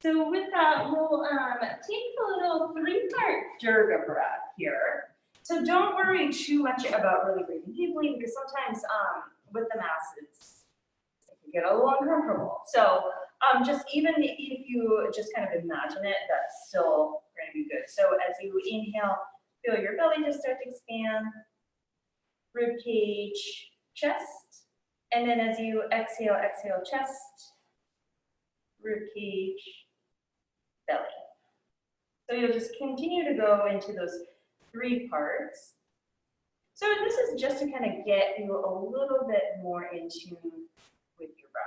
So with that, we'll take a little three-part Durga breath here. So don't worry too much about really breathing deeply because sometimes with the masses, it can get a little uncomfortable. So just even if you just kind of imagine it, that's still going to be good. So as you inhale, feel your belly just start to expand, rib cage, chest, and then as you exhale, exhale, chest, rib cage, belly. So you'll just continue to go into those three parts. So this is just to kind of get you a little bit more in tune with your breath.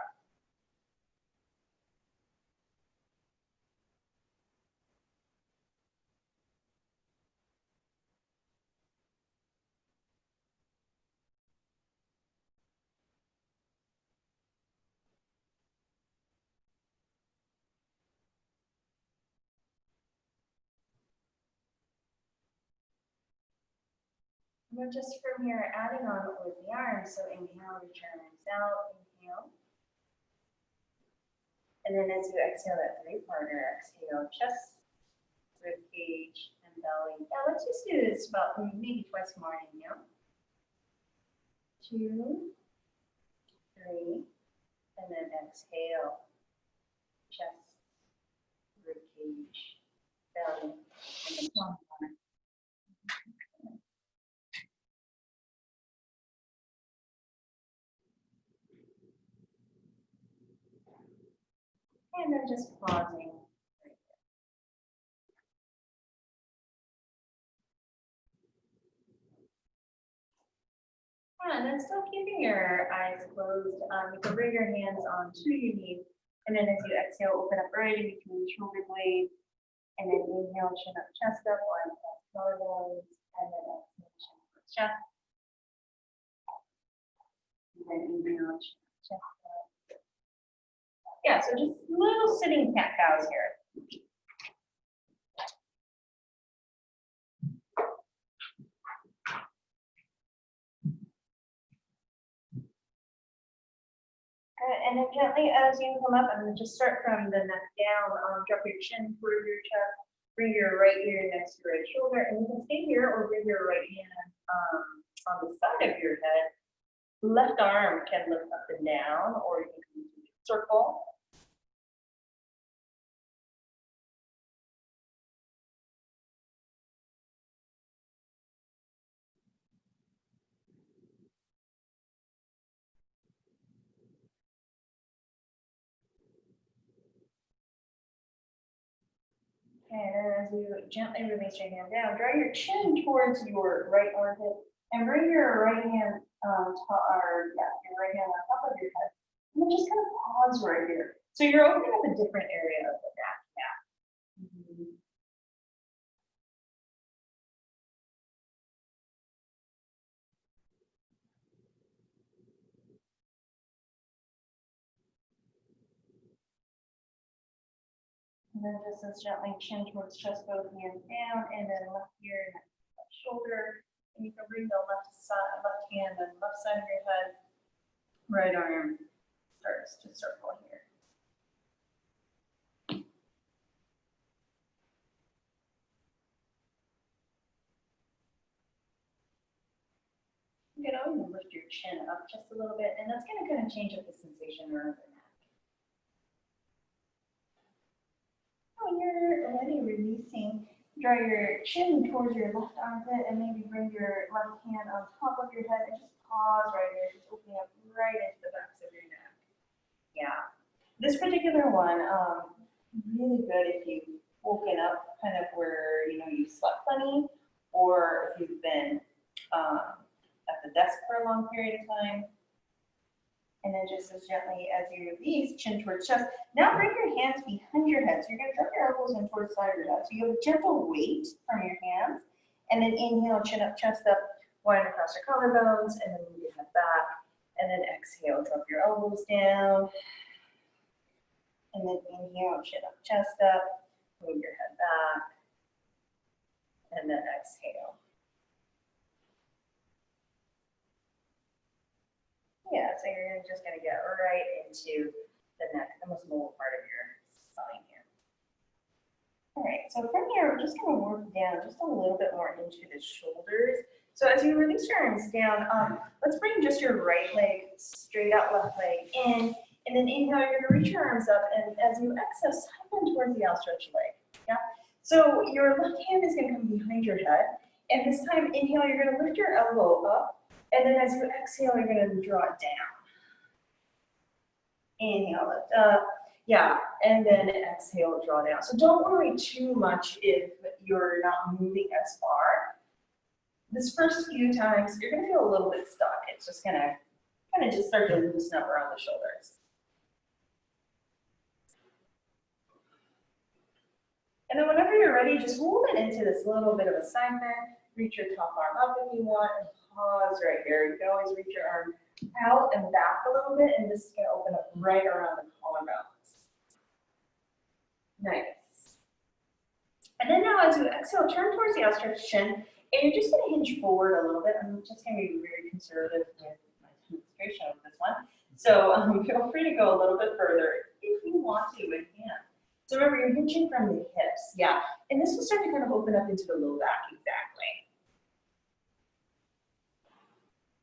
We're just from here adding on with the arms. So inhale, reach your arms out, inhale. And then as you exhale that three-parter, exhale, chest, rib cage, and belly. Yeah, let's just do this about maybe twice more. Inhale. 2, 3, and then exhale, chest, rib cage, belly, and then one more. And then just pausing. And then still keeping your eyes closed. You can bring your hands onto your knees. And then as you exhale, open up right in between the shoulder blades. And then inhale, chin up, chest up, or collarbones. And then exhale, chin up, chest. And then inhale, chin up, chest up. Yeah, so just little sitting cat cows here. Good. And then gently as you come up, I'm going to just start from the neck down. Drop your chin toward your chest. Bring your right ear next to your right shoulder. And you can stay here or bring your right hand on the side of your head. Left arm can lift up and down, or you can circle. And as you gently release your hand down, draw your chin towards your right armpit and bring your right hand your right hand on top of your head. And then just kind of pause right here. So you're opening up a different area of the back now. And then just as gently chin towards chest, both hands down, and then left ear, left shoulder. And you can bring the left hand and left side of your head. Right arm starts to circle here. You can always lift your chin up just a little bit, and that's going to kind of change up the sensation around the neck. When you're ready, releasing, draw your chin towards your left armpit and maybe bring your left hand on top of your head and just pause right here, just opening up right into the backs of your neck. Yeah. This particular one, really good if you've woken up kind of where, you slept plenty, or if you've been at the desk for a long period of time. And then just as gently as you release, chin towards chest. Now bring your hands behind your head. So you're going to drop your elbows in towards the side of your head. So you have a gentle weight from your hands. And then inhale, chin up, chest up, widen across your collarbones, and then move your head back. And then exhale, drop your elbows down. And then inhale, chin up, chest up, move your head back. And then exhale. Yeah, so you're just going to get right into the neck, the most mobile part of your spine here. All right, so from here, we're just going to work down just a little bit more into the shoulders. So as you release your arms down, let's bring just your right leg straight out, left leg in, and then inhale, you're going to reach your arms up, and as you exhale, slide them towards the outstretched leg. Yeah. So your left hand is going to come behind your head, and this time, inhale, you're going to lift your elbow up, and then as you exhale, you're going to draw it down. Inhale, lift up. Yeah, and then exhale, draw down. So don't worry too much if you're not moving as far. This first few times, you're going to feel a little bit stuck. It's just going to kind of just start to loosen up around the shoulders. And then whenever you're ready, just hold it into this little bit of a side bend. Reach your top arm up if you want, and pause right here. You can always reach your arm out and back a little bit, and this is going to open up right around the collarbones. Nice. And then now as you exhale, turn towards the outstretched chin, and you're just going to hinge forward a little bit. I'm just going to be very conservative with my demonstration of this one. So feel free to go a little bit further if you want to with hand. So remember, you're hinging from the hips, yeah. And this will start to kind of open up into the low back, exactly.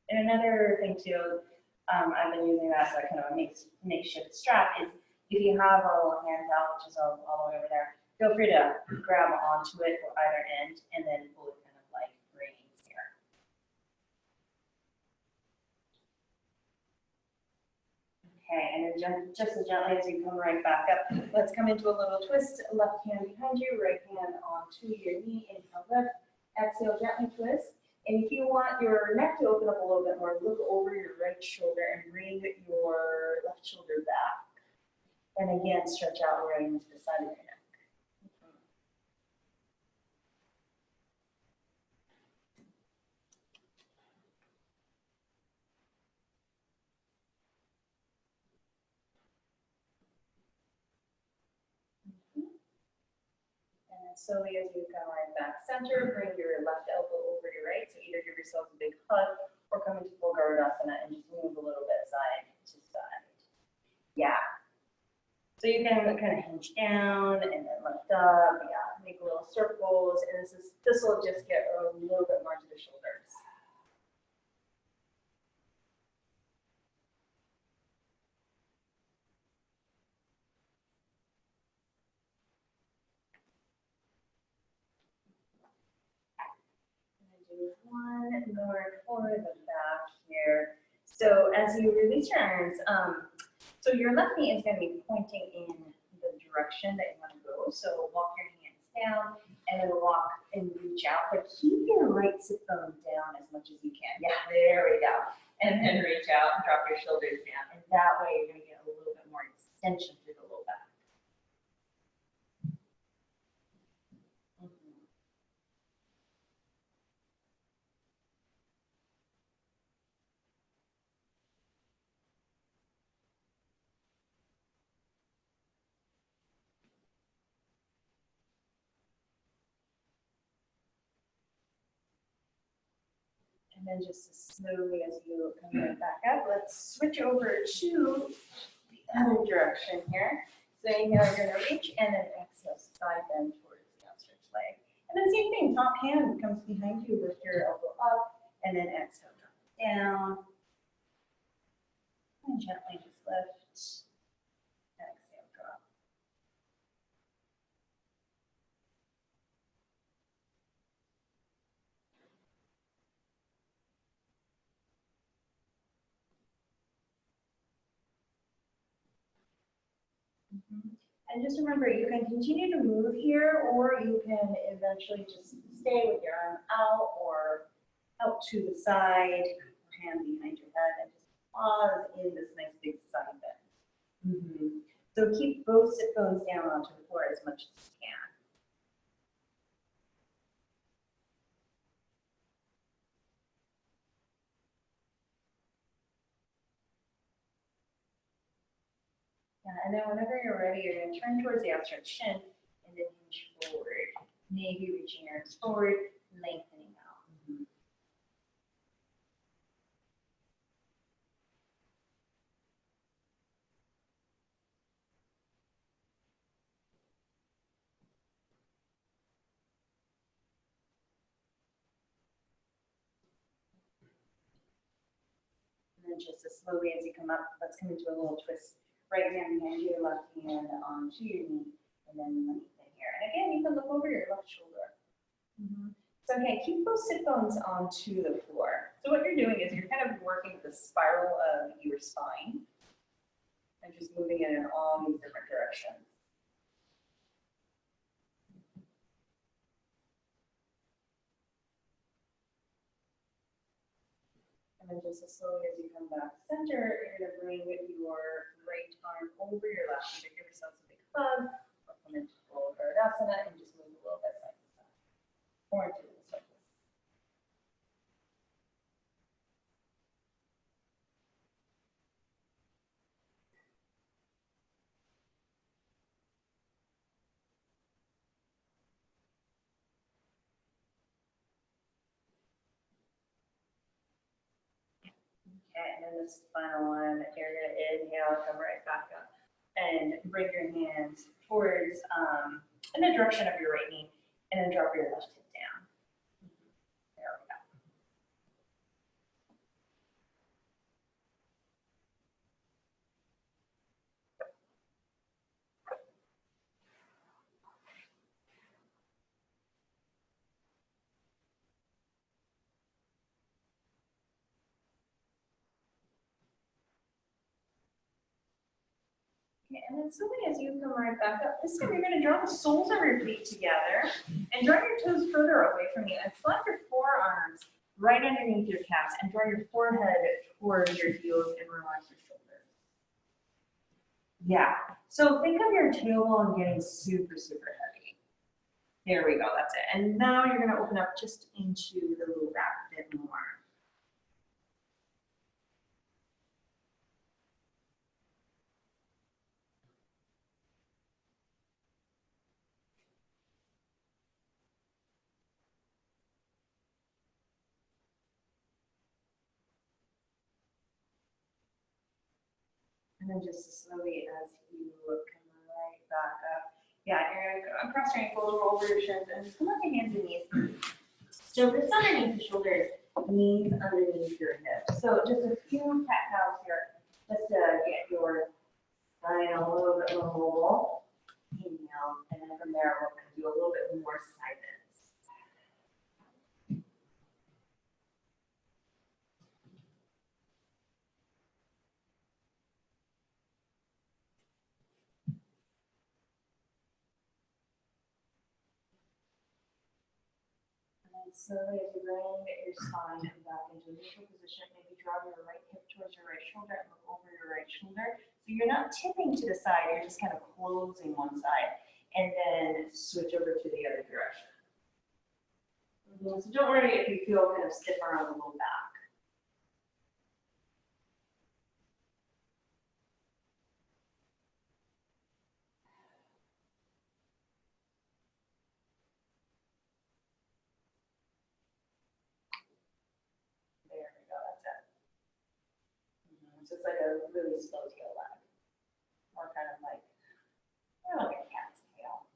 And another thing too, I've been using that as a kind of a makeshift strap is if you have a little hand out, which is all the way over there, feel free to grab onto it for either end and then pull it kind of like reins here. Okay, and then just as gently as you come right back up, let's come into a little twist. Left hand behind you, right hand onto your knee. Inhale, lift. Exhale, gently twist. And if you want your neck to open up a little bit more, look over your right shoulder and bring your left shoulder back. And again, stretch out right into the side of your neck. And then slowly as you come right back center, bring your left elbow over your right. So either give yourself a big hug or come into full Garudasana and just move a little bit side to side. Yeah. So you can kind of hinge down and then lift up, yeah, make little circles, and this will just get a little bit more to the shoulders. And do one more for the back here. So as you release your arms, so your left knee is going to be pointing in the direction that you want to go. So walk your hands down and then walk and reach out, but keep your right sit bone down as much as you can. Yeah, there we go. And then reach out and drop your shoulders down. And that way you're going to get a little bit more extension through the low back. And then just as slowly as you come right back up, let's switch over to the other direction here. So inhale, you're going to reach, and then exhale, side bend towards the outstretched leg. And then same thing, top hand comes behind you, lift your elbow up, and then exhale, drop it down. And gently just lift, exhale, drop. And just remember, you can continue to move here, or you can eventually just stay with your arm out or out to the side, hand behind your head, and just pause in this nice big side bend. So keep both sit bones down onto the floor as much as you can. And then whenever you're ready, you're going to turn towards the outstretched shin and then hinge forward. Maybe reaching your arms forward, lengthening out. then just as slowly as you come up, let's come into a little twist. Right hand behind your left hand onto your knee, and then lengthen here. And again, you can look over your left shoulder. So okay, keep those sit bones onto the floor. So what you're doing is you're kind of working the spiral of your spine and just moving it in all these different directions. And then just as slowly as you come back center, you're going to bring your right arm over your left. Either give yourself a big hug or come into full Urdhvasana and just move a little bit side to side. Or into the circle. Okay, and then this final one, you're going to inhale, come right back up, and bring your hands towards in the direction of your right knee, and then drop your left hip down. There we go. Okay, and then slowly as you come right back up, this time you're going to draw the soles of your feet together and draw your toes further away from you and slap your forearms right underneath your calves and draw your forehead towards your heels and relax your shoulders. Yeah, so think of your tailbone getting super, super heavy. There we go, that's it. And now you're going to open up just into the low back a bit more. And then just slowly as you come right back up. Yeah, you're going to cross your ankles, roll over your shins, and just come on your hands and knees. So wrists underneath the shoulders, knees underneath your hips. So just a few cat cows here, just to get your spine a little bit more mobile. Inhale, and then from there we're going to do a little bit more side bends. Slowly as you bring your spine back into a neutral position, maybe draw your right hip towards your right shoulder and look over your right shoulder. So you're not tipping to the side, you're just kind of closing one side. And then switch over to the other direction. So don't worry if you feel kind of stiff around the low back. There we go, that's it. So it's like a really slow tail lag. Or kind of like a cat's tail.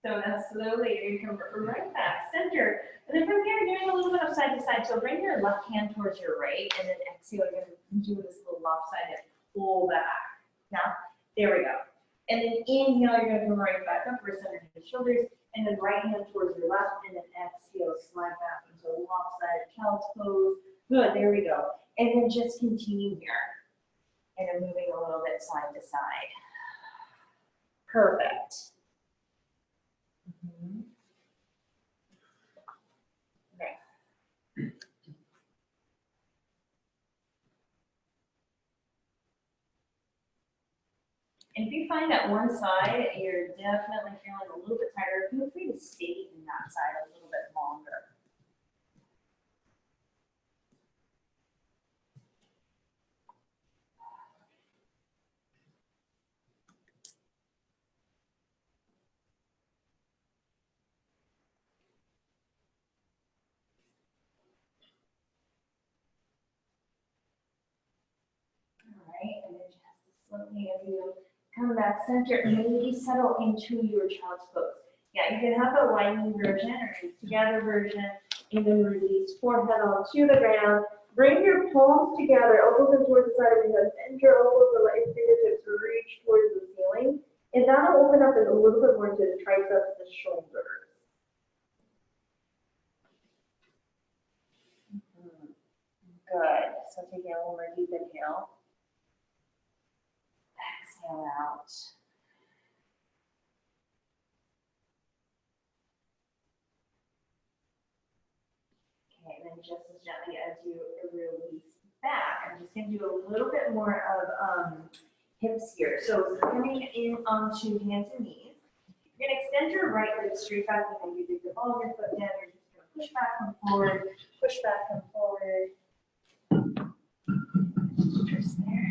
So now slowly you come right back, center. And then from here, doing a little bit of side to side. So bring your left hand towards your right, and then exhale, you're going to do this little lopsided pull back. Now, there we go. And then inhale, you're going to come right back up, wrists underneath the shoulders, and then right hand towards your left, and then exhale, slide back into a lopsided child's pose. Good, there we go. And then just continue here. And then moving a little bit side to side. Perfect. Okay. And if you find that one side, you're definitely feeling a little bit tighter, feel free to stay in that side a little bit longer. All right, and then just slowly as you come back center, maybe settle into your child's pose. Yeah, you can have a lying version or a together version, and then release forehead onto the ground, Bring your palms together, elbows in towards the side of your head. Bend your elbows and let your fingertips reach towards the ceiling. And that'll open up a little bit more to the triceps, the shoulders. Good. So taking a little more deep inhale. Exhale out. Okay, and then just as gently as you release back, I'm just going to do a little bit more of hips here. So coming in onto hands and knees. You're going to extend your right leg straight back behind you. Dig the ball of your foot down. You're just going to push back, come forward. Push back, come forward. Just there.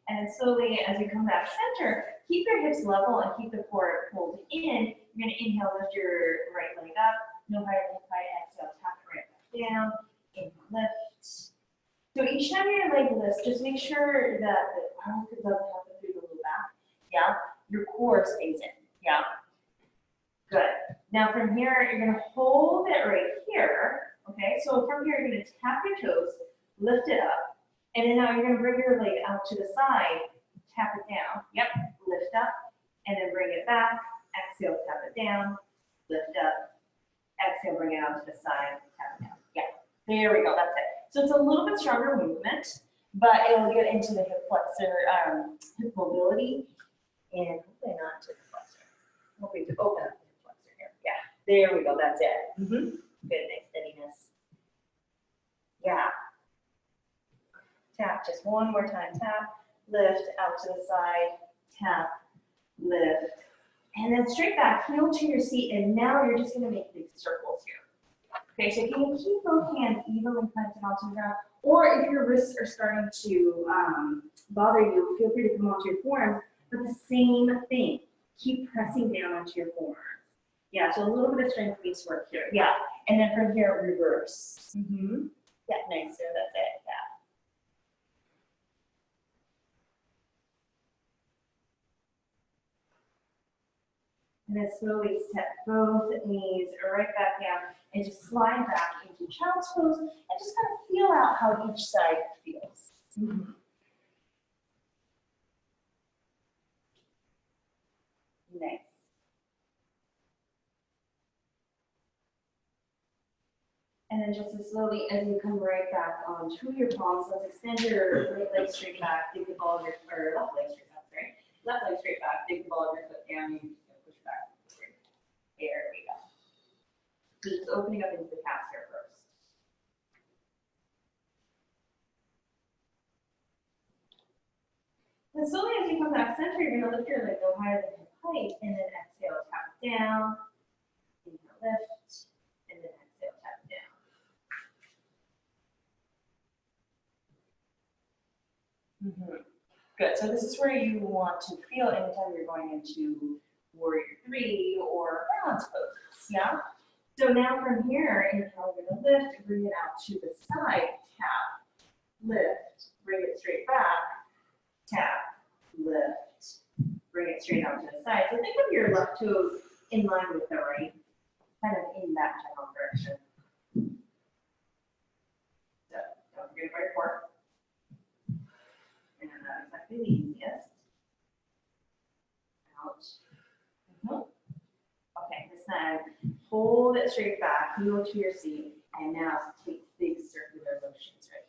And then slowly, as you come back center, keep your hips level and keep the core pulled in. You're going to inhale, lift your right leg up. No higher than high. Exhale, tap it right back down. Inhale, lift. So each time your leg lifts, just make sure that the arm doesn't happen through the low back. Yeah. Your core stays in. Yeah. Good. Now from here, you're going to hold it right here. Okay. So from here, you're going to tap your toes, lift it up. And then now you're going to bring your leg out to the side, tap it down. Yep, lift up, and then bring it back. Exhale, tap it down, lift up. Exhale, bring it out to the side, tap it down. Yeah, there we go, that's it. So it's a little bit stronger movement, but it'll get into the hip flexor, hip mobility, and hopefully not to the flexor. Hopefully to open up the hip flexor here. Yeah, there we go, that's it. Good, nice steadiness. Yeah. Tap just one more time. Tap, lift, out to the side, tap, lift, and then straight back, heel to your seat, and now you're just going to make big circles here. Okay, so you can keep both hands evenly planted onto the ground, or if your wrists are starting to bother you, feel free to come onto your forearms, but the same thing. Keep pressing down onto your forearms. Yeah, so a little bit of strength-based work here. Yeah, and then from here, reverse. Yeah, nice, so that's it, yeah. And then slowly set both knees right back down and just slide back into child's pose and just kind of feel out how each side feels. Nice. And then just as slowly as you come right back onto your palms, let's extend your right leg straight back, dig the ball of your, or left leg straight back, sorry. Left leg straight back, dig the ball of your foot down, and push back. There we go. Just opening up into the calves here first. And slowly as you come back center, you're going to lift your leg no higher than hip height, and then exhale, tap it down. Inhale, lift, and then exhale, tap it down. Good. So this is where you want to feel anytime you're going into Warrior 3 or balance poses. Yeah. So now from here, inhale, you're going to lift, bring it out to the side, tap, lift, bring it straight back, tap, lift, bring it straight out to the side. So think of your left toes in line with the right, kind of in that general direction. So don't forget about your core. And that's exactly the easiest. Out. Okay, this time hold it straight back, heel to your seat, and now take big circular motions right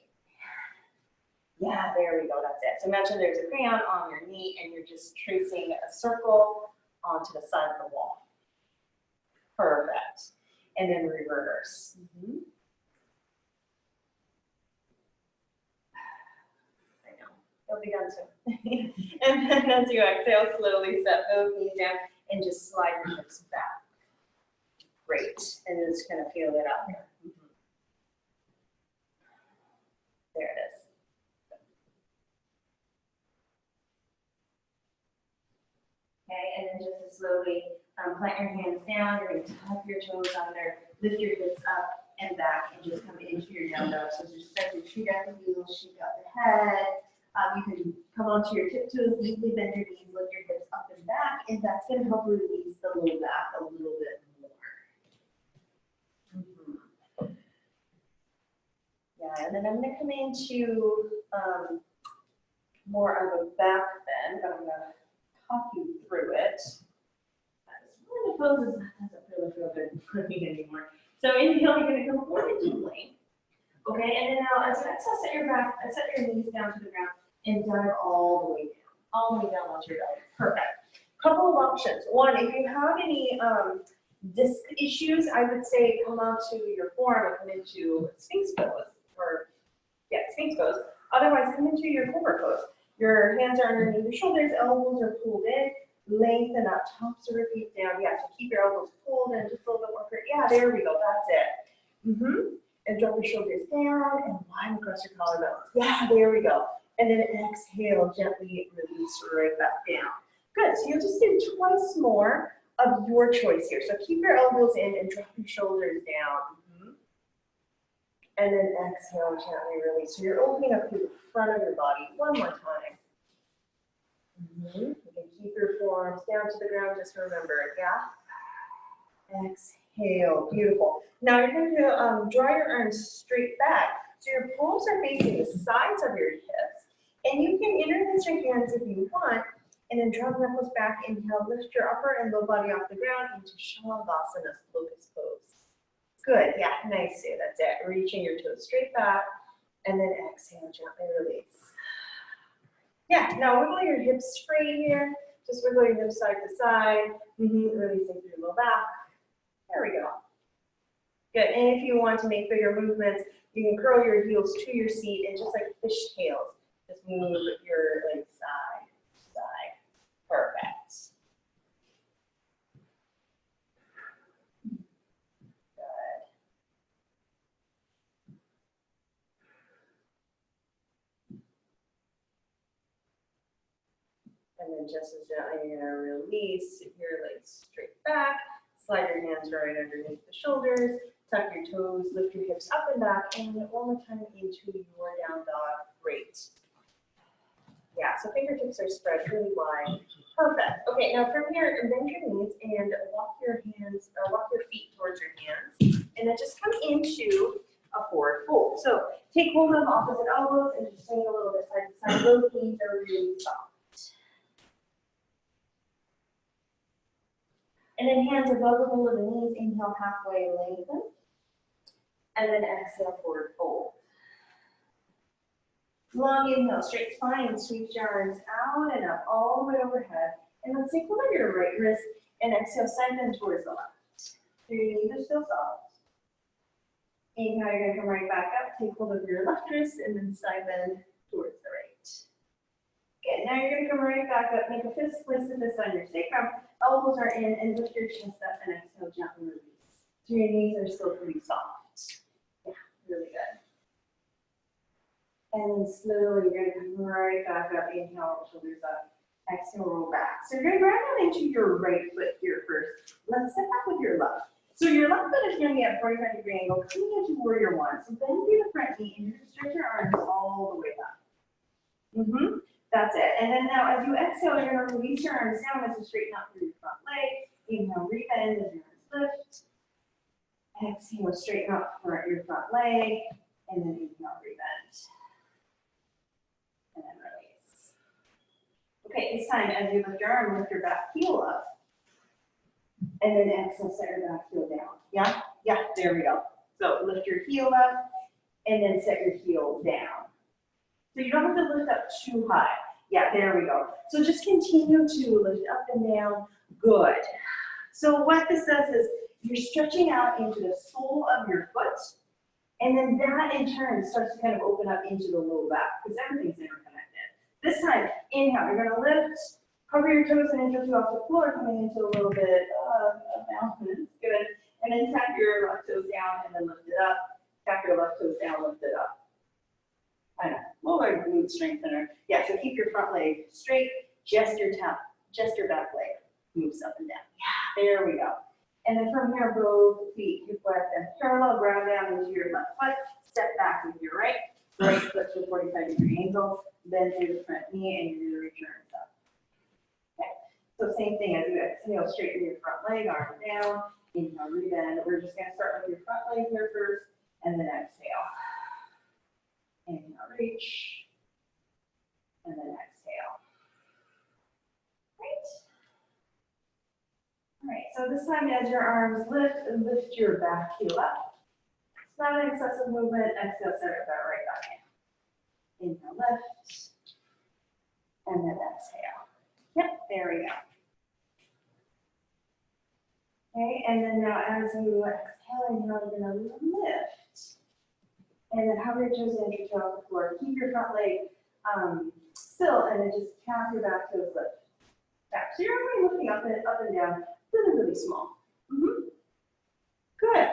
here. Yeah, there we go, that's it. So imagine there's a crayon on your knee and you're just tracing a circle onto the side of the wall. Perfect. And then reverse. I know, it'll be done soon. And then as you exhale, slowly set both knees down and just slide your hips back. Great. And just kind of feel it out here. There it is. Okay, and then just as slowly plant your hands down. You're going to tuck your toes under, lift your hips up and back, and just come into your down dog. So just start your tree down the heels, shake out your head. You can come onto your tiptoes, deeply bend your knees, lift your hips up and back, and that's going to help release the low back a little bit more. Yeah, and then I'm gonna come into more of a back bend, but I'm gonna talk you through it. One of the poses that doesn't really feel good for me anymore. So inhale, you're gonna come forward into plank. Okay, and then now as you exhale, set your knees down to the ground and dive all the way down. All the way down onto your belly. Perfect. Couple of options. One, if you have any disc issues, I would say come onto your forearm and come into Sphinx pose. Sphinx pose. Otherwise, come into your cobra pose. Your hands are underneath your shoulders, elbows are pulled in, lengthen up, tops of your feet down. Yeah, so keep your elbows pulled in just a little bit more. Yeah, there we go. That's it. And drop your shoulders down and line across your collarbones. Yeah, there we go. And then exhale, gently release right back down. Good, so you'll just do twice more of your choice here. So keep your elbows in and drop your shoulders down. And then exhale, gently release. So you're opening up through the front of your body one more time. You can keep your forearms down to the ground, just remember, yeah? Exhale, beautiful. Now you're going to draw your arms straight back. So your palms are facing the sides of your hips. And you can interlace your hands if you want. And then draw the knuckles back. Inhale, lift your upper and low body off the ground into Shavasana, locust pose. Good, yeah, nice, that's it. Reaching your toes straight back. And then exhale, gently release. Yeah, now wiggle your hips straight here. Just wiggle your hips side to side. Releasing through your low back. There we go. Good, and if you want to make bigger movements, you can curl your heels to your seat and just like fish tails, just move your legs side to side. Perfect. Good. And then just as gently, you're gonna release your legs straight back, slide your hands right underneath the shoulders, tuck your toes, lift your hips up and back, and one more time into your down dog. Great. Yeah, so fingertips are spread really wide. Perfect. Okay, now from here, bend your knees and walk your feet towards your hands, and then just come into a forward fold. So take hold of opposite elbows and just swing a little bit side to side. Those knees are really soft. And then hands above the middle of the knees, inhale halfway, lengthen. And then exhale, forward fold. Long inhale, straight spine, sweep your arms out and up, all the way overhead. And let's take hold of your right wrist and exhale, side bend towards the left. So your knees are still soft. Inhale, you're gonna come right back up, take hold of your left wrist and then side bend towards the right. Good, now you're gonna come right back up, make a fist, place the fist on your sacrum, elbows are in, and lift your chest up and exhale, gently release. So your knees are still pretty soft. Yeah, really good. And then slowly you're gonna come right back up, inhale, shoulders up, exhale, roll back. So you're gonna grab on into your right foot here first. Let's step back with your left. So your left foot is gonna be at 45-degree angle, coming into warrior one. So bend through the front knee and you're gonna stretch your arms all the way up. That's it. And then now as you exhale, you're going to release your arms down as you straighten out through your front leg. Inhale, rebend as your arms lift. Exhale, straighten out your front leg. And then inhale, rebend. And then release. Okay, this time as you lift your arm, lift your back heel up. And then exhale, set your back heel down. Yeah, there we go. So lift your heel up and then set your heel down. So you don't have to lift up too high. Yeah, there we go. So just continue to lift up and down. Good. So what this does is you're stretching out into the sole of your foot, and then that in turn starts to kind of open up into the low back because everything's interconnected. This time, inhale, you're gonna lift, cover your toes and inch or two off the floor, coming into a little bit of balance. Good. And then tap your left toes down and then lift it up. Tap your left toes down, lift it up. I know, lower glute strengthener. Yeah, so keep your front leg straight, just your back leg moves up and down. Yeah, there we go. And then from here, both feet, hip width and parallel, ground down into your left foot, step back with your right foot to a 45-degree angle, bend through the front knee, and you're gonna reach your arms up. Okay, so same thing as you exhale, straighten your front leg, arm down, inhale, rebend. We're just gonna start with your front leg here first, and then exhale. reach. And then exhale. Right. All right, so this time as your arms lift your back heel up. It's not an excessive movement. Exhale, center that right back in. Inhale, lift. And then exhale. Yep, there we go. Okay, and then now as you exhale, you're gonna lift. And then hover your toes in, your toe off the floor. Keep your front leg still, and then just tap your back toes lift. Back. So you're really lifting up and down, really, really small. Good.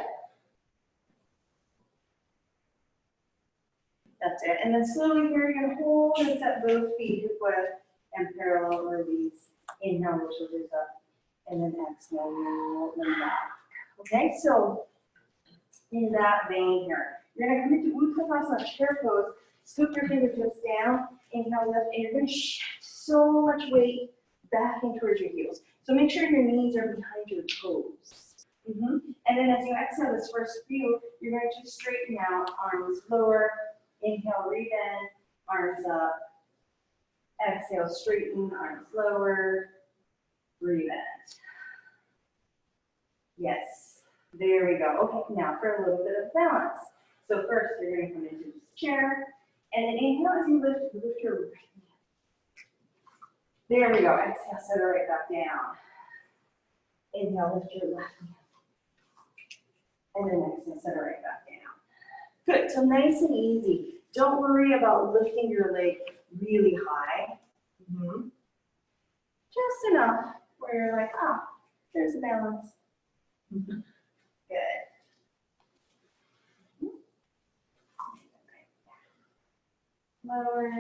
That's it. And then slowly here, you're gonna hold and set both feet hip width and parallel release. Inhale, roll shoulders up, and then exhale, roll them back. Okay, so in that vein here, you're gonna come into Uttanasana, chair pose, scoop your fingertips down, inhale, lift, and you're gonna shift so much weight back in towards your heels. So make sure your knees are behind your toes. And then as you exhale this first few, you're going to straighten out, arms lower, inhale, rebend, arms up, exhale, straighten, arms lower, rebend. Yes, there we go. Okay, now for a little bit of balance. So first, you're going to come into this chair, and then inhale as you lift your right knee. There we go. Exhale, set it right back down. Inhale, lift your left knee. And then exhale, set it right back down. Good. So nice and easy. Don't worry about lifting your leg really high. Just enough where you're like, there's a balance. Good. Lower.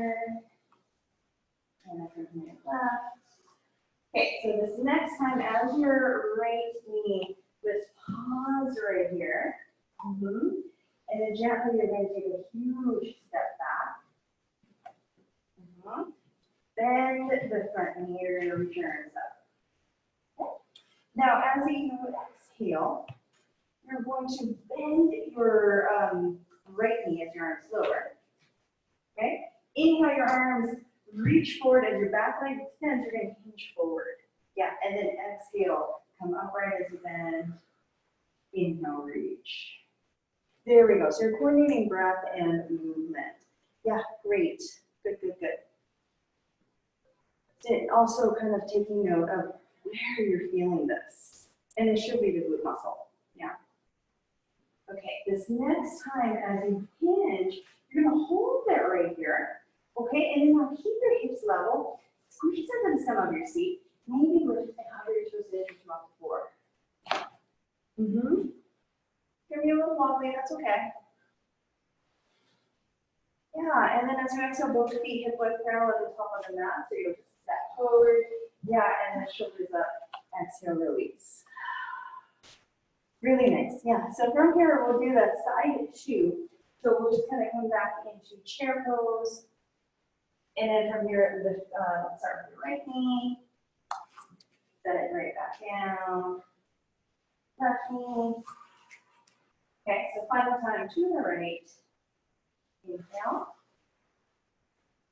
And then from your left. Okay, so this next time, as your right knee, let's pause right here. And then gently, you're going to take a huge step back. Bend the front knee, you're going to reach your arms up. Okay. Now, as you exhale, you're going to bend your right knee as your arms lower. Okay? Inhale your arms, reach forward as your back leg extends, you're going to hinge forward. Yeah, and then exhale, come upright as you bend. Inhale, reach. There we go. So you're coordinating breath and movement. Yeah, great. Good, good, good. And also kind of taking note of where you're feeling this. And it should be the glute muscle. Yeah. Okay, this next time as you hinge, you're going to hold it right here. Okay, and then now keep your hips level. Squeeze into the stem of your seat. Maybe lift and hover your toes in to come off the floor. Gonna be a little wobbly, that's okay. Yeah, and then as you exhale, both feet hip width parallel at the top of the mat. So you'll just step forward. Yeah, and then shoulders up. Exhale, release. Really nice. Yeah, so from here, we'll do that side two. So we'll just kind of come back into chair pose. And then from here, let's start with your right knee. Set it right back down. Left knee. Okay, so final time to the right. Inhale.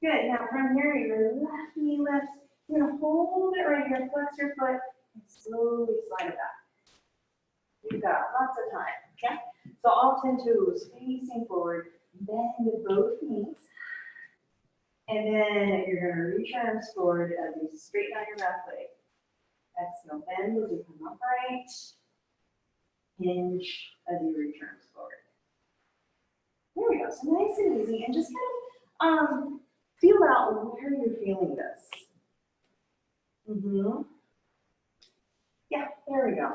Good. Now from here, your left knee lifts. You're going to hold it right here, flex your foot, and slowly slide it back. You've got lots of time. Okay? So all 10 toes facing forward. Bend both knees. And then you're going to reach your arms forward as you straighten out your back leg. Exhale, bend as you come upright. Hinge as you reach your arms forward. There we go. So nice and easy. And just kind of feel out where you're feeling this. Yeah, there we go.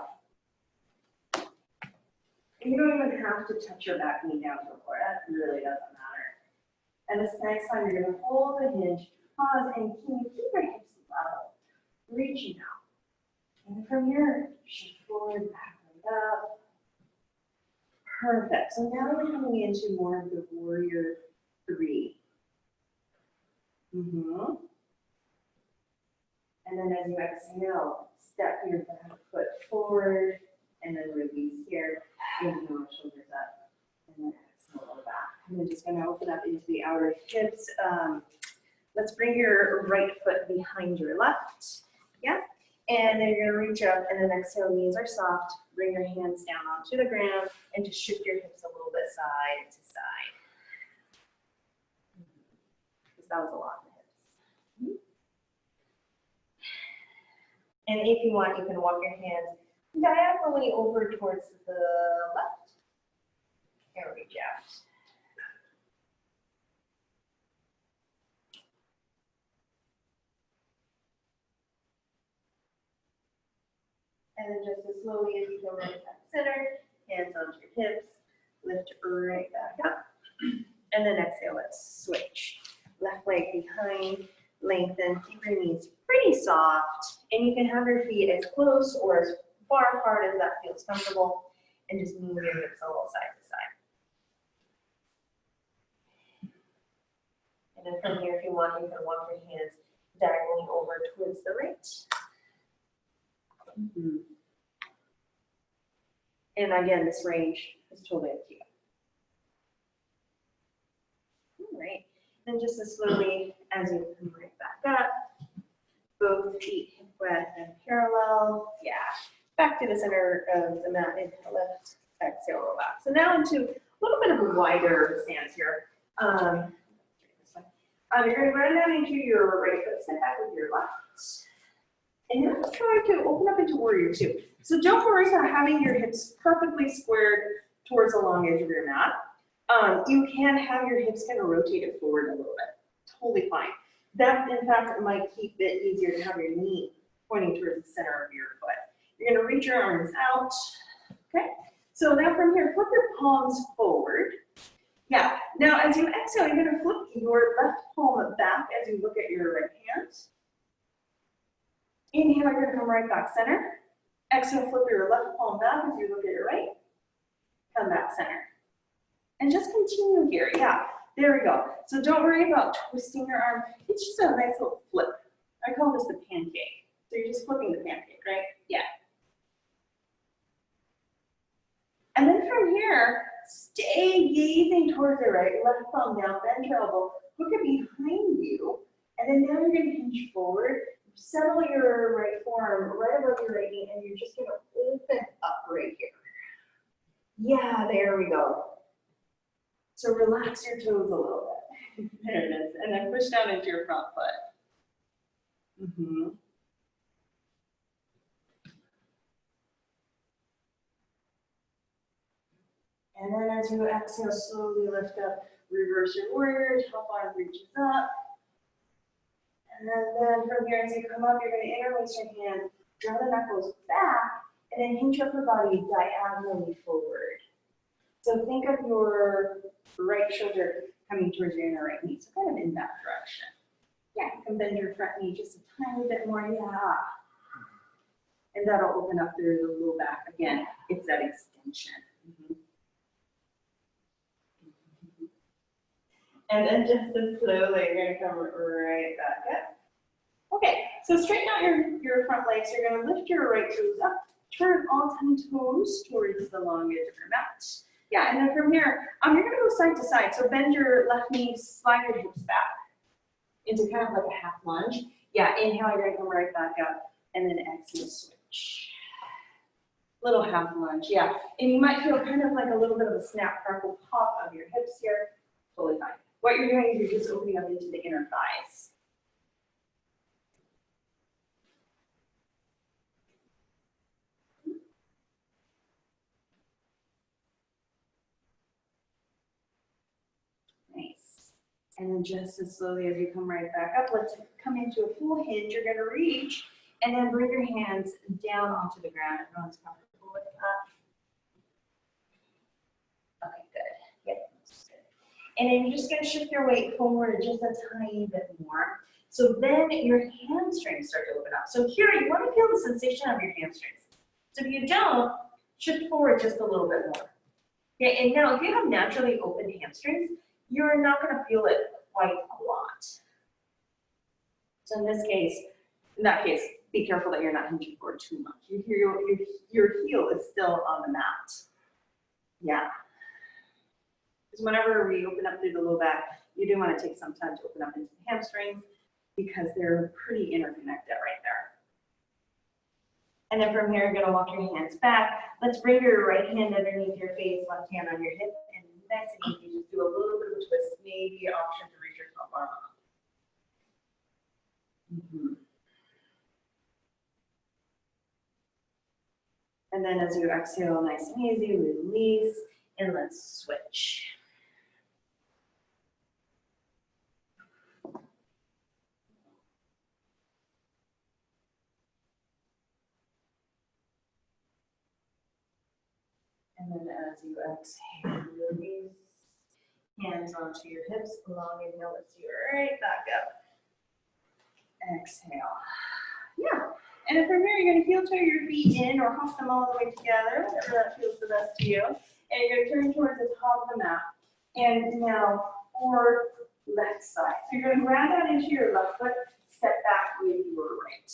And you don't even have to touch your back knee down to the floor. That really doesn't matter. And this next time, you're going to hold the hinge, pause, and keep your hips level, reaching out. And from here, shift forward, back and up. Perfect. So now we're coming into more of the warrior three. And then as you exhale, step your back foot forward, and then release here. Inhale, shoulders up, and then exhale back. I'm just gonna open up into the outer hips. Let's bring your right foot behind your left. Yeah. And then you're gonna reach up and then exhale, knees are soft. Bring your hands down onto the ground and just shift your hips a little bit side to side. Because that was a lot in the hips. And if you want, you can walk your hands diagonally over towards the left. And reach out. And then just as slowly as you go right back center, hands onto your hips, lift right back up. And then exhale, let's switch. Left leg behind, lengthen, keep your knees pretty soft. And you can have your feet as close or as far apart as that feels comfortable. And just move your hips a little side to side. And then from here, if you want, you can walk your hands diagonally over towards the right. And again, this range is totally up to you. All right. Then just as slowly as you come right back up, both feet hip width and parallel. Yeah. Back to the center of the mat. Inhale, lift, exhale, relax. So now into a little bit of a wider stance here. You're going to run down into your right foot, step back with your left. And you're going to try to open up into warrior two. So don't worry about having your hips perfectly squared towards the long edge of your mat. You can have your hips kind of rotated forward a little bit. Totally fine. That, in fact, might keep it easier to have your knee pointing towards the center of your foot. You're going to reach your arms out. Okay. So now from here, flip your palms forward. Yeah. Now, as you exhale, you're going to flip your left palm back as you look at your right hand. Inhale, you're going to come right back center. Exhale, flip your left palm back as you look at your right. Come back center. And just continue here. Yeah, there we go. So don't worry about twisting your arm. It's just a nice little flip. I call this the pancake. So you're just flipping the pancake, right? Yeah. And then from here, stay gazing towards the right, left thumb down, bend your elbow, look it behind you, and then now you're going to hinge forward, settle your right forearm right above your right knee, and you're just going to open up right here. Yeah, there we go. So relax your toes a little bit. There it is. And then push down into your front foot. And then as you exhale, slowly lift up, reverse your warrior, top arm reaches up. And then from here, as you come up, you're going to interlace your hands, draw the knuckles back, and then hinge up your body diagonally forward. So think of your right shoulder coming towards your inner right knee, so kind of in that direction. Yeah, you can bend your front knee just a tiny bit more, yeah. And that'll open up through the low back. Again, it's that extension. And then just as slowly, you're going to come right back up. Okay, so straighten out your front legs. You're going to lift your right toes up, turn all 10 toes towards the long edge of your mat. Yeah, and then from here, you're going to go side to side. So bend your left knee, slide your hips back into kind of like a half lunge. Yeah, inhale, you're going to come right back up, and then exhale, switch. Little half lunge, yeah. And you might feel kind of like a little bit of a snap, crackle, pop of your hips here. Totally fine. What you're doing is you're just opening up into the inner thighs. Nice. And then just as slowly as you come right back up, let's come into a full hinge. You're going to reach and then bring your hands down onto the ground. Everyone's comfortable with that? Okay, good. Yep. And then you're just going to shift your weight forward just a tiny bit more. So then your hamstrings start to open up. So here, you want to feel the sensation of your hamstrings. So if you don't, shift forward just a little bit more. Okay, and now if you have naturally open hamstrings, you're not going to feel it quite a lot. So in that case, be careful that you're not hinging forward too much. Your heel is still on the mat. Yeah. Because whenever we open up through the low back, you do want to take some time to open up into the hamstrings because they're pretty interconnected right there. And then from here, you're gonna walk your hands back. Let's bring your right hand underneath your face, left hand on your hip, and nice and easy, just do a little bit of a twist, maybe an option to reach your top arm up. And then as you exhale, nice and easy, release, and let's switch. And then as you exhale, release, hands onto your hips, long inhale, lifts you right back up. Exhale. Yeah. And then from here, you're going to heel toe your feet in or hop them all the way together, whatever that feels the best to you. And you're going to turn towards the top of the mat. And now for left side. So you're going to grab that into your left foot, step back with your right.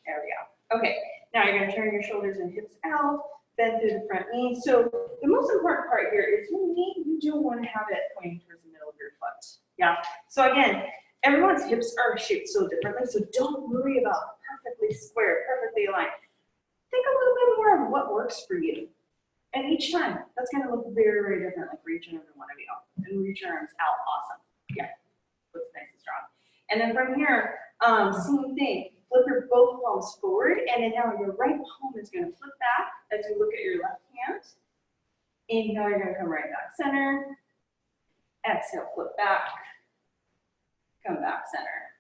There we go. Okay. Now you're going to turn your shoulders and hips out, bend through the front knee. So the most important part here is your knee, you do want to have it pointing towards the middle of your foot. Yeah. So again, everyone's hips are shaped so differently, so don't worry about perfectly square, perfectly aligned. Think a little bit more of what works for you. And each time, that's going to look very, very differently for each and every one of you. And reach your arms out. Awesome. Yeah. Looks nice and strong. And then from here, same thing. Flip your both palms forward, and then now your right palm is going to flip back as you look at your left hand. Inhale, you're going to come right back center. Exhale, flip back. Come back center.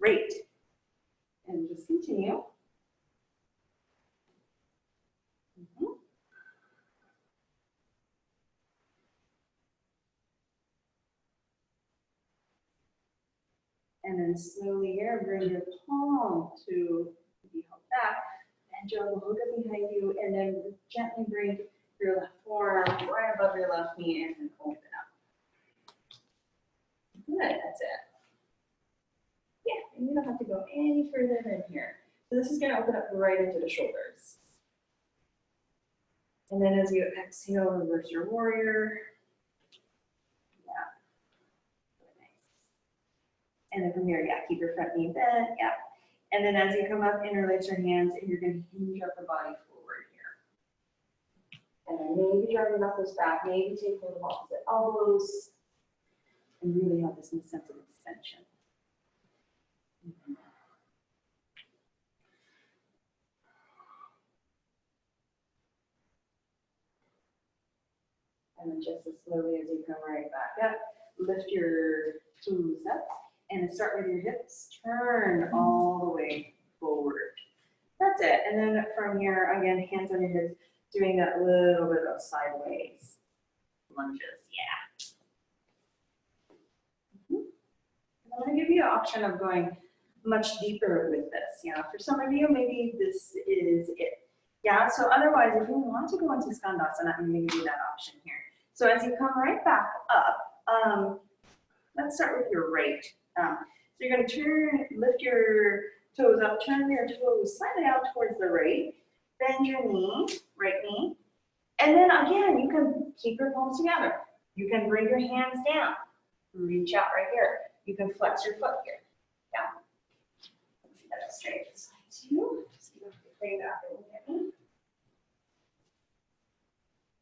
Great. And just continue. And then slowly here, bring your palm to be held back. Bend your elbow behind you, and then gently bring your left forearm right above your left knee and then open up. Good, that's it. Yeah, and you don't have to go any further than here. So this is going to open up right into the shoulders. And then as you exhale, reverse your warrior. And then from here, yeah, keep your front knee bent, yeah. And then as you come up, interlace your hands, and you're going to hinge up the body forward here. And then maybe drive your knuckles back, maybe take hold of opposite elbows, and really have this sense of extension. And then just as slowly as you come right back up, lift your toes up. And start with your hips, turn all the way forward. That's it. And then from here, again, hands on your hips, doing that little bit of sideways lunges. Yeah. I'm going to give you an option of going much deeper with this. Yeah. For some of you, maybe this is it. Yeah. So otherwise, if you want to go into Skandasana, I'm going to give you that option here. So as you come right back up, let's start with your right. So you're going to lift your toes up, turn your toes slightly out towards the right, bend your knee, right knee, and then again, you can keep your palms together. You can bring your hands down, reach out right here. You can flex your foot here. Yeah. See that straight this side too. So you don't have to bring it up and look at me.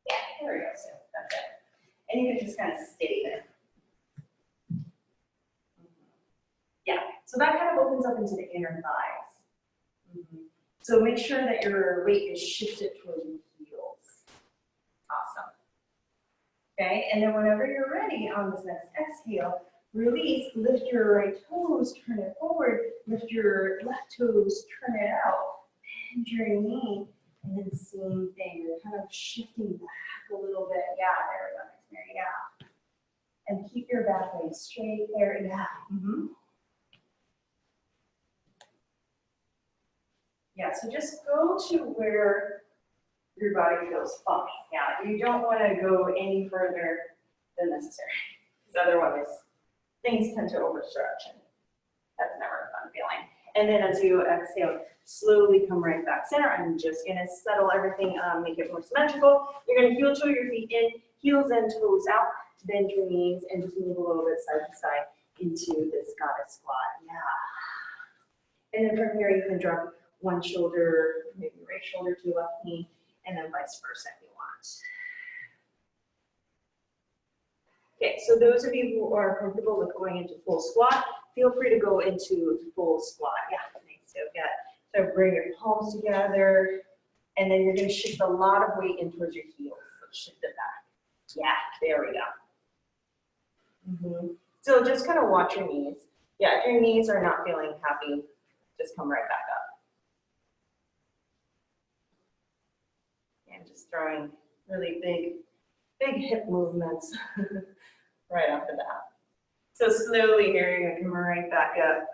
Yeah, there we go. So that's it. And you can just kind of stay there. Yeah, so that kind of opens up into the inner thighs. So make sure that your weight is shifted towards your heels. Awesome. Okay, and then whenever you're ready on this next exhale, release, lift your right toes, turn it forward, lift your left toes, turn it out, bend your knee, and then same thing. You're kind of shifting back a little bit. Yeah, there we go, next there, yeah. And keep your back leg straight there, yeah. Yeah, so just go to where your body feels fine. Yeah, you don't want to go any further than necessary, because otherwise things tend to overstretch, and that's never a fun feeling. And then as you exhale, slowly come right back center. I'm just gonna settle everything, make it more symmetrical. You're gonna heel toe your feet in, heels in, toes out, bend your knees, and just move a little bit side to side into this goddess squat. Yeah. And then from here, you can drop one shoulder, maybe right shoulder to left knee, and then vice versa if you want. Okay, so those of you who are comfortable with going into full squat, feel free to go into full squat. Yeah, thanks, Sophia. So bring your palms together, and then you're going to shift a lot of weight in towards your heels. Let's shift it back. Yeah, there we go. So just kind of watch your knees. Yeah, if your knees are not feeling happy, just come right back up. And just throwing really big hip movements right off the bat. So slowly here, you're gonna come right back up,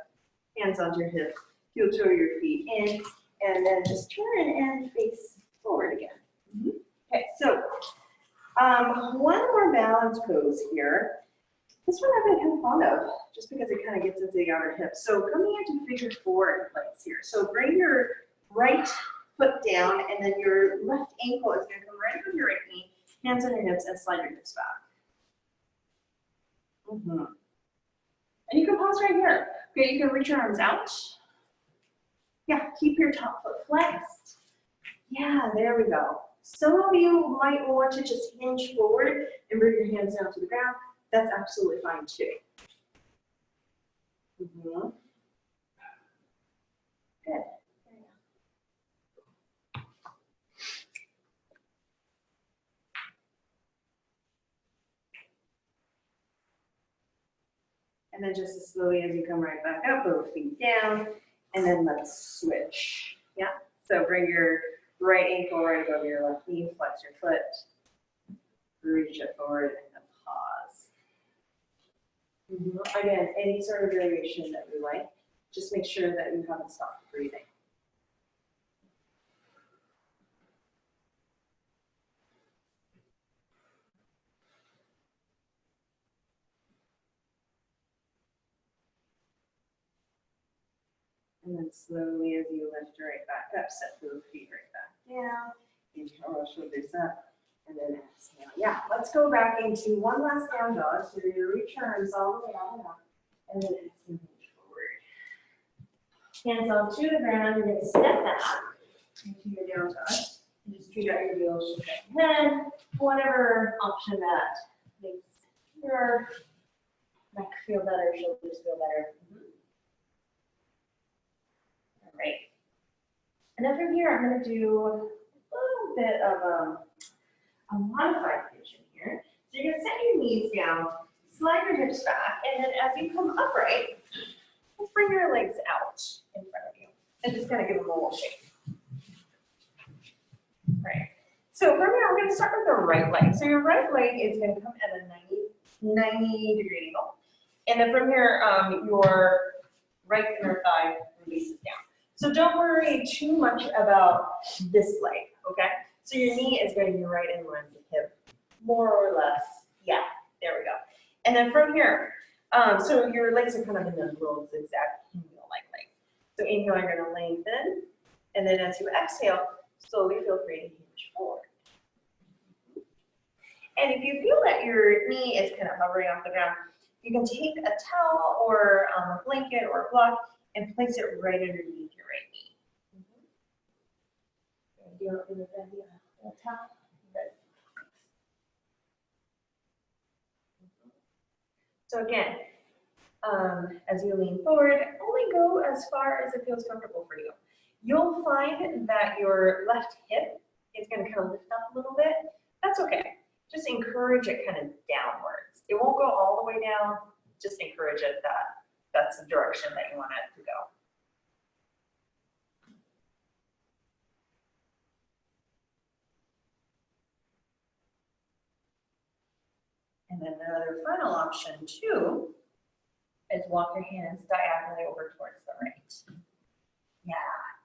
hands onto your hips, heel toe your feet in, and then just turn and face forward again. Okay, so one more balance pose here. This one I've been kind of fond of, just because it kind of gets into the outer hip. So coming into figure four place here. So bring your right foot down, and then your left ankle is going to come right on your right knee, hands on your hips, and slide your hips back. And you can pause right here. Okay, you can reach your arms out. Yeah, keep your top foot flexed. Yeah, there we go. Some of you might want to just hinge forward and bring your hands down to the ground. That's absolutely fine too. Good. And then just as slowly as you come right back up, both feet down, and then let's switch. Yeah, so bring your right ankle right above your left knee, flex your foot, reach it forward, and then pause. Again, any sort of variation that we like, just make sure that you haven't stopped breathing. And then slowly as you lift right back up, set those feet right back down. Inhale, shoulders up, and then exhale. Yeah, let's go back into one last down dog. So you're gonna reach your arms all the way out and up, and then exhale, hinge forward. Hands onto the ground, you're gonna step back into your down dog. And just treat out your heels, shift your head, whatever option that makes your neck feel better, shoulders feel better. Great. And then from here, I'm going to do a little bit of a modified position here. So you're going to set your knees down, slide your hips back, and then as you come upright, just bring your legs out in front of you. And just kind of give them a little shake. Right. So from here, we're going to start with the right leg. So your right leg is going to come at a 90-degree angle. And then from here, your right inner thigh releases down. So don't worry too much about this leg, okay? So your knee is going to be right in line with the hip, more or less. Yeah, there we go. And then from here, so your legs are kind of in a little zigzag pinwheel-like leg. So inhale, you're going to lengthen, and then as you exhale, slowly feel free to hinge forward. And if you feel that your knee is kind of hovering off the ground, you can take a towel or a blanket or a block and place it right underneath your right knee. Do you want me to bend the towel? Good. So again, as you lean forward, only go as far as it feels comfortable for you. You'll find that your left hip is going to kind of lift up a little bit. That's okay. Just encourage it kind of downwards. It won't go all the way down. Just encourage it that that's the direction that you want it to go. And then another final option too is walk your hands diagonally over towards the right. Yeah,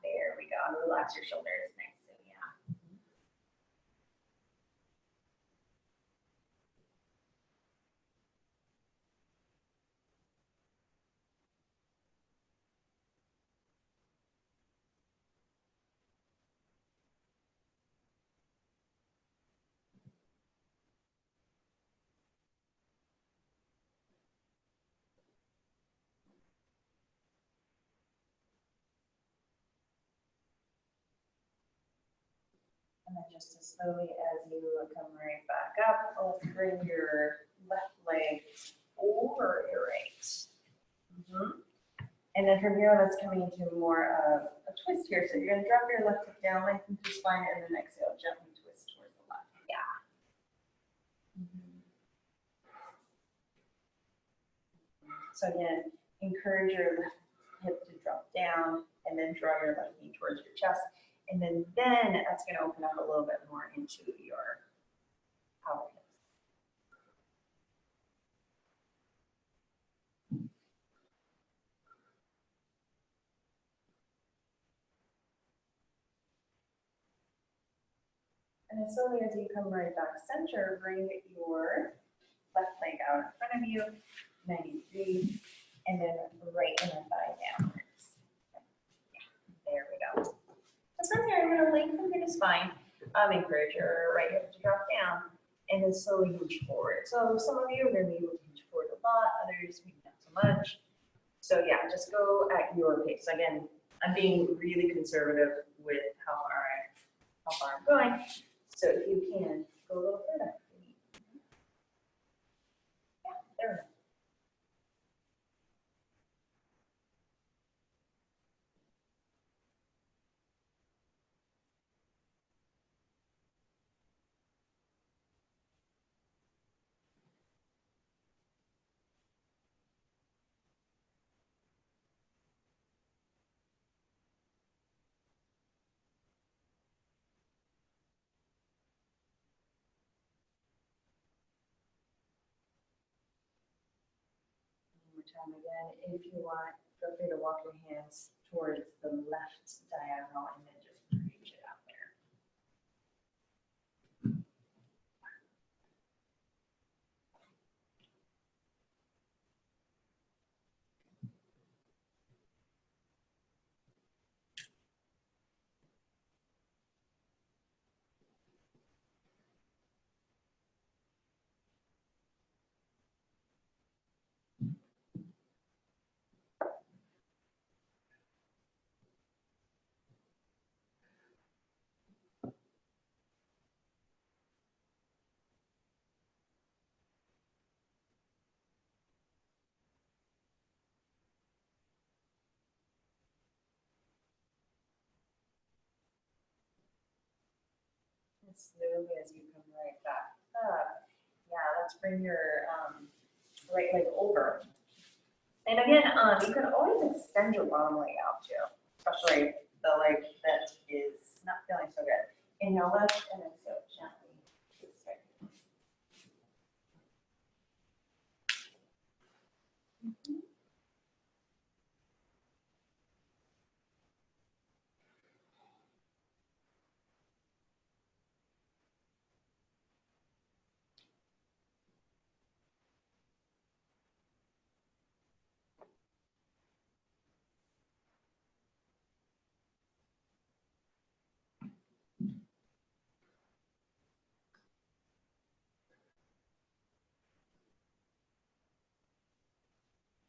there we go. Relax your shoulders. Nice. Yeah. then just as slowly as you come right back up, let's bring your left leg over your right. And then from here, let's come into more of a twist here. So you're gonna drop your left hip down, lengthen through spine, and then exhale, gently twist towards the left. Yeah. So again, encourage your left hip to drop down, and then draw your left knee towards your chest. And then that's gonna open up a little bit more into your outer hips. And then slowly as you come right back center, bring your left leg out in front of you, 90 degrees, and then right inner thigh downwards. There we go. So from here, I'm going to lengthen through the spine. Encourage your right hip to drop down, and then slowly hinge forward. So some of you are going to be able to hinge forward a lot, others maybe not so much. So yeah, just go at your pace. Again, I'm being really conservative with how far I'm going. So if you can, go a little further. Yeah, there we go. One more time again, if you want, feel free to walk your hands towards the left diagonal and then just reach it out there. And slowly as you come right back up, yeah, let's bring your right leg over. And again, you can always extend your bottom leg out too, especially the leg that is not feeling so good. Inhale left and exhale gently. Twist right.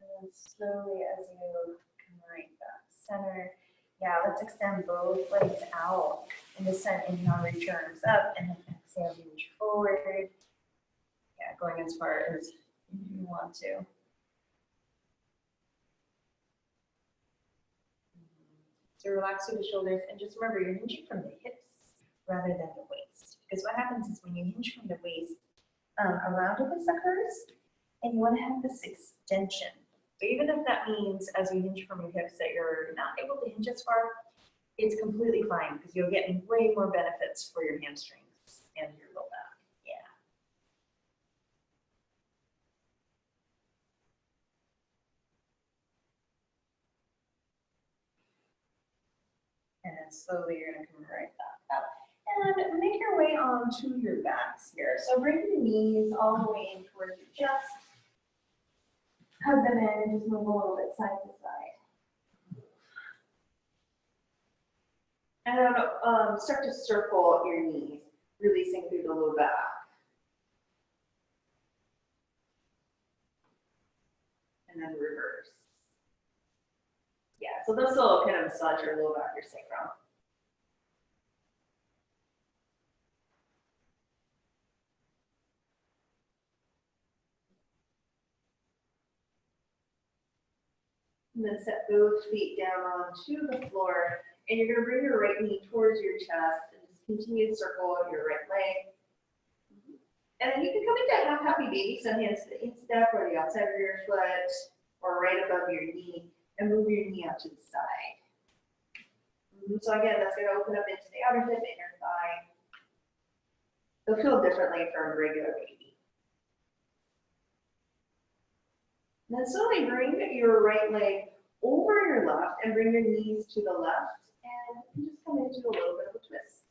And then slowly as you come right back center, yeah, let's extend both legs out and descend. Inhale, reach your arms up, and then exhale, reach forward. Yeah, going as far as you want to. So relax through the shoulders, and just remember you're hinging from the hips rather than the waist. Because what happens is when you hinge from the waist, a roundedness occurs, and you want to have this extension. So even if that means as you hinge from your hips that you're not able to hinge as far, it's completely fine because you'll get way more benefits for your hamstrings and your low back. Yeah. And then slowly you're going to come right back up. And make your way onto your backs here. So bring your knees all the way in towards your chest. Hug them in and just move a little bit side to side. And then start to circle your knees, releasing through the low back. And then reverse. Yeah, so this will kind of massage your low back, your sacrum. And then set both feet down onto the floor. And you're gonna bring your right knee towards your chest and just continue to circle your right leg. And then you can come into a half happy baby, so hands to the instep or the outside of your foot or right above your knee, and move your knee out to the side. So again, that's gonna open up into the outer hip, inner thigh. It'll feel differently from regular baby. Then slowly bring your right leg over your left and bring your knees to the left and you just come into a little bit of a twist.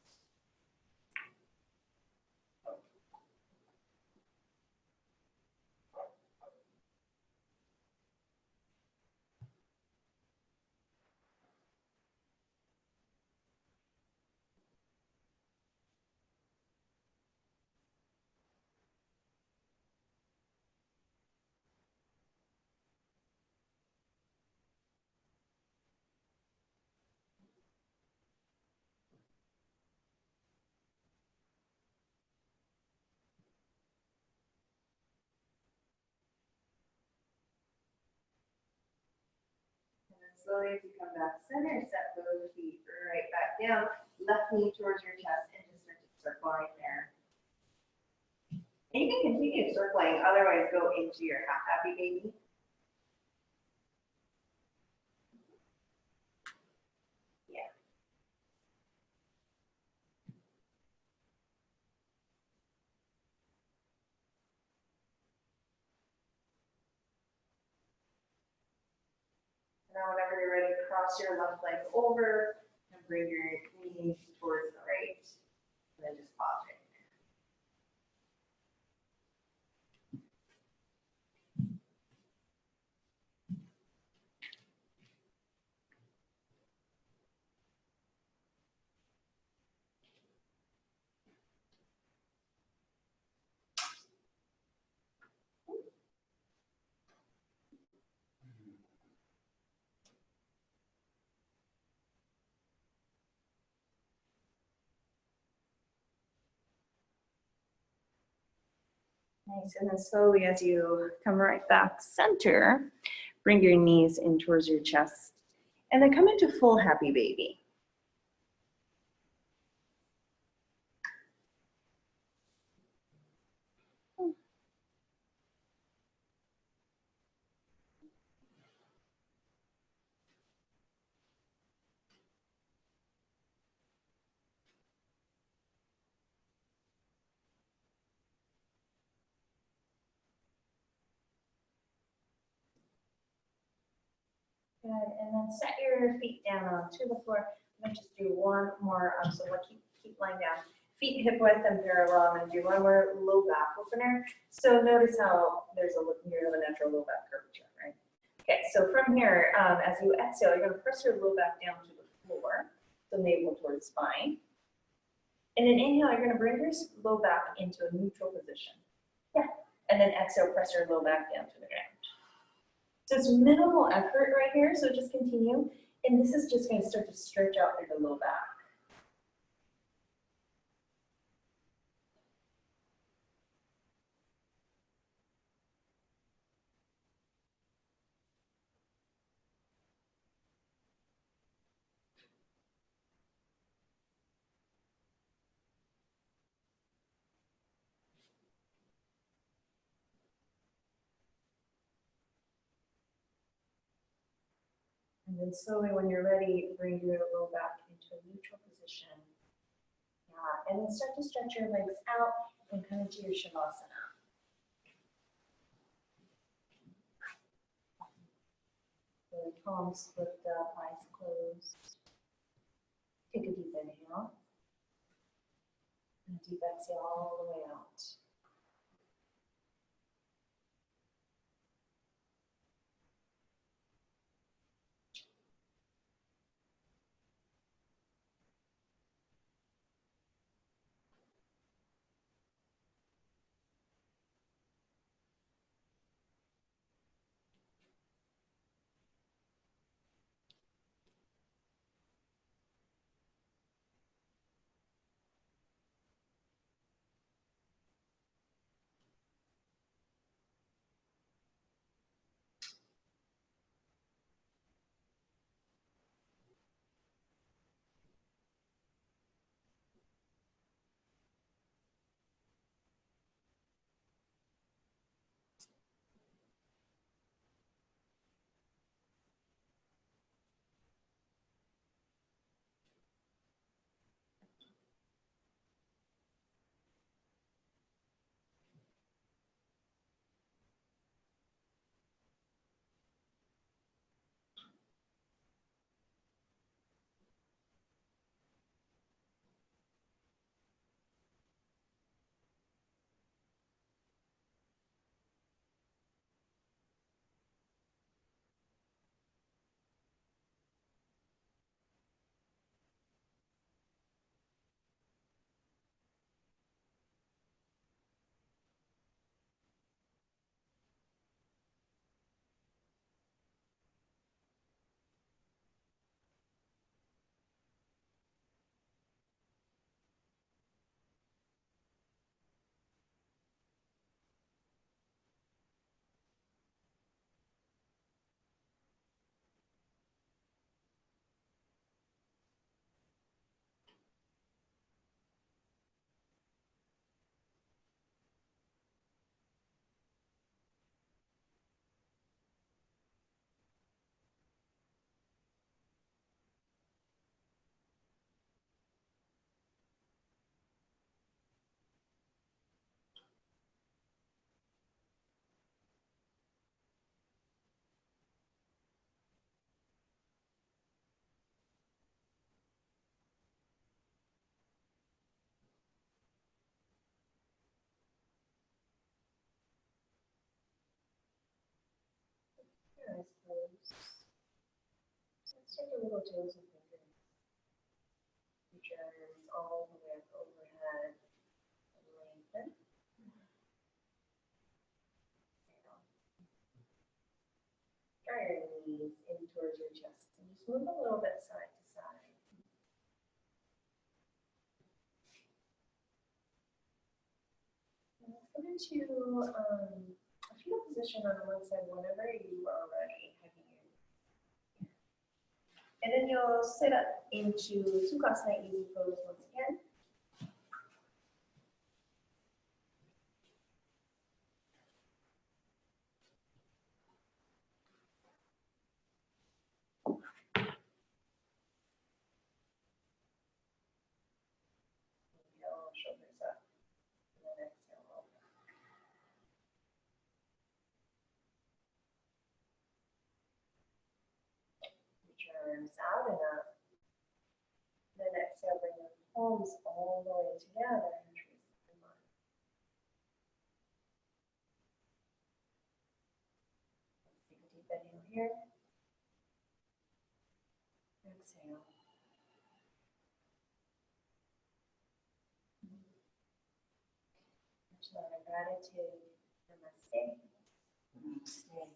Slowly as you come back center, set both feet right back down, left knee towards your chest, and just start to circle right there. And you can continue circling, otherwise go into your half happy baby. Yeah. Now whenever you're ready, cross your left leg over and bring your knees towards the right, and then just pause it. Nice, and then slowly as you come right back center, bring your knees in towards your chest, and then come into full happy baby. Good, and then set your feet down onto the floor. I'm gonna just do one more, so we'll keep lying down. Feet hip width and parallel, and do one more low back opener. So notice how there's you have a natural low back curvature, right? Okay, so from here, as you exhale, you're gonna press your low back down to the floor, so navel towards spine. And then inhale, you're gonna bring your low back into a neutral position. Yeah. And then exhale, press your low back down to the ground. So it's minimal effort right here, so just continue. And this is just going to start to stretch out through the low back. And then slowly, when you're ready, bring your low back into a neutral position. Yeah, and then start to stretch your legs out and come into your Shavasana. So palms lift up, eyes closed. Take a deep inhale. And deep exhale all the way out. take a little toes and fingers. Reach your arms all the way up overhead. And lengthen. Draw your knees in towards your chest and just move a little bit side to side. And let's get into a fetal position on one side whenever you are ready. And then you'll sit up into Sukhasana easy pose once again. Inhale, shoulders up. And then exhale, open. Reach your arms out and up. Then exhale, bring your palms all the way together and trace the line. Take a deep inhale here. Exhale. Much love and gratitude. Namaste. Namaste.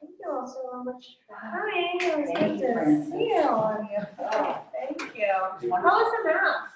Thank you all so much for coming. It was good to see you all of you. Oh, thank you. How was the math?